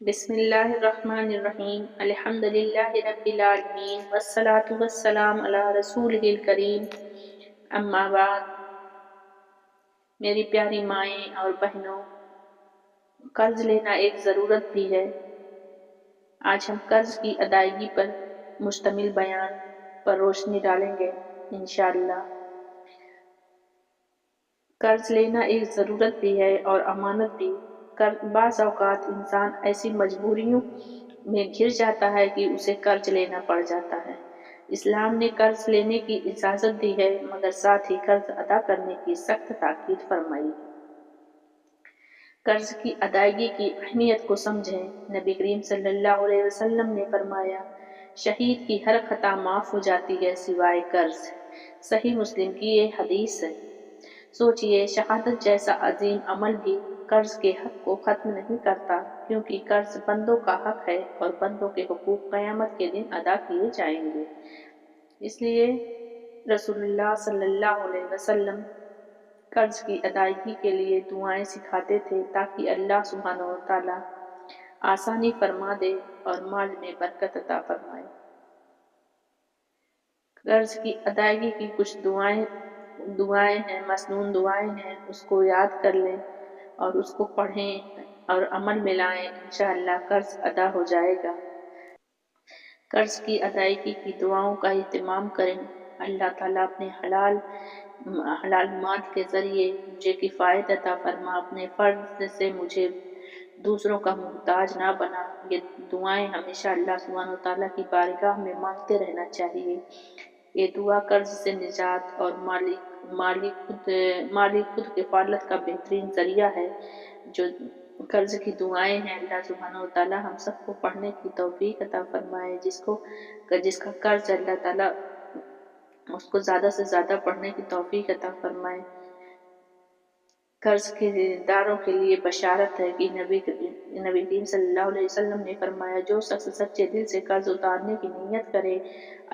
بسم اللہ الرحمن الرحیم الحمد للہ رب العالمین والصلاة والسلام علی رسولہ الکریم اما بعد۔ میری پیاری مائیں اور بہنوں، قرض لینا ایک ضرورت بھی ہے۔ آج ہم قرض کی ادائیگی پر مشتمل بیان پر روشنی ڈالیں گے انشاءاللہ۔ قرض لینا ایک ضرورت بھی ہے اور امانت بھی۔ بعض اوقات انسان ایسی مجبوریوں میں گھر جاتا ہے کہ اسے قرض لینا پڑ جاتا ہے۔ اسلام نے قرض لینے کی اجازت دی ہے، مگر ساتھ ہی قرض ادا کرنے کی سخت تاکید فرمائی ہے۔ قرض کی ادائیگی کی اہمیت کو سمجھیں۔ نبی کریم صلی اللہ علیہ وسلم نے فرمایا، شہید کی ہر خطا معاف ہو جاتی ہے سوائے قرض۔ صحیح مسلم کی یہ حدیث ہے۔ سوچئے، شہادت جیسا عظیم عمل بھی قرض کے حق کو ختم نہیں کرتا، کیونکہ قرض بندوں کا حق ہے اور بندوں کے حقوق قیامت کے دن ادا کیے جائیں گے۔ اس لیے رسول اللہ صلی اللہ علیہ وسلم قرض کی ادائیگی کے لیے دعائیں سکھاتے تھے تاکہ اللہ سبحانہ وتعالی آسانی فرما دے اور مال میں برکت عطا فرمائے۔ قرض کی ادائیگی کی کچھ دعائیں ہیں، مسنون دعائیں ہیں، اس کو یاد کر لیں اور اس کو پڑھیں اور عمل میں لائیں، انشاءاللہ قرض ادا ہو جائے گا۔ قرض کی ادائیگی کی دعاؤں کا اہتمام کریں۔ اللہ تعالیٰ اپنے حلال مال کے ذریعے مجھے کفایت عطا فرما، اپنے فرض سے مجھے دوسروں کا محتاج نہ بنا۔ یہ دعائیں ہمیشہ اللہ سبحانہ وتعالیٰ کی بارگاہ میں مانگتے رہنا چاہیے۔ یہ دعا قرض سے نجات اور مالی خود کفالت کا بہترین ذریعہ ہے۔ جو قرض کی دعائیں ہیں، اللہ سبحانہ وتعالیٰ ہم سب کو پڑھنے کی توفیق عطا فرمائے۔ جس کا قرض اللہ تعالیٰ اس کو زیادہ سے زیادہ پڑھنے کی توفیق عطا فرمائے۔ قرض کے داروں کے لیے بشارت ہے کہ نبی کریم صلی اللہ علیہ وسلم نے فرمایا، جو شخص سچے دل سے قرض اتارنے کی نیت کرے،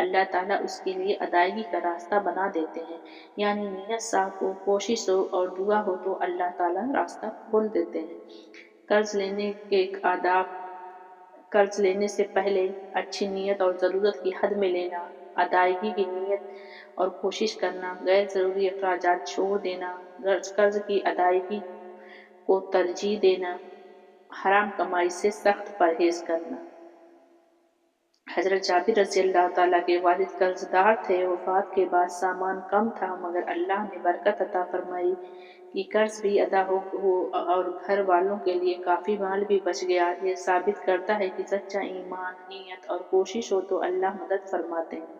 اللہ تعالیٰ اس کے لیے ادائیگی کا راستہ بنا دیتے ہیں۔ یعنی نیت صاف ہو، کوشش ہو اور دعا ہو تو اللہ تعالیٰ راستہ کھول دیتے ہیں۔ قرض لینے کے آداب: قرض لینے سے پہلے اچھی نیت اور ضرورت کی حد میں لینا، ادائیگی کی نیت اور کوشش کرنا، غیر ضروری اخراجات چھوڑ دینا، قرض کی ادائیگی کو ترجیح دینا، حرام کمائی سے سخت پرہیز کرنا۔ حضرت جابر رضی اللہ تعالیٰ کے والد قرض دار تھے۔ وفات کے بعد سامان کم تھا، مگر اللہ نے برکت عطا فرمائی کہ قرض بھی ادا ہو اور گھر والوں کے لیے کافی مال بھی بچ گیا۔ یہ ثابت کرتا ہے کہ سچا ایمان، نیت اور کوشش ہو تو اللہ مدد فرماتے ہیں۔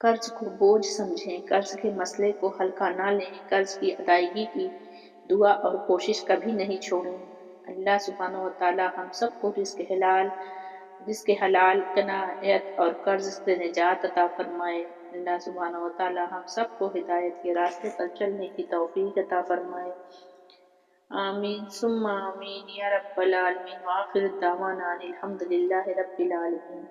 قرض کو بوجھ سمجھیں، قرض کے مسئلے کو ہلکا نہ لیں۔ قرض کی ادائیگی کی دعا اور کوشش کبھی نہیں چھوڑیں۔ اللہ سبحانہ وتعالی ہم سب کو رزق حلال، قناعت اور قرض سے نجات عطا فرمائے۔ اللہ سبحانہ وتعالی ہم سب کو ہدایت کے راستے پر چلنے کی توفیق عطا فرمائے۔ آمین ثم آمین یا رب العالمین۔ وآخر دعوانا الحمد للہ رب العالمین۔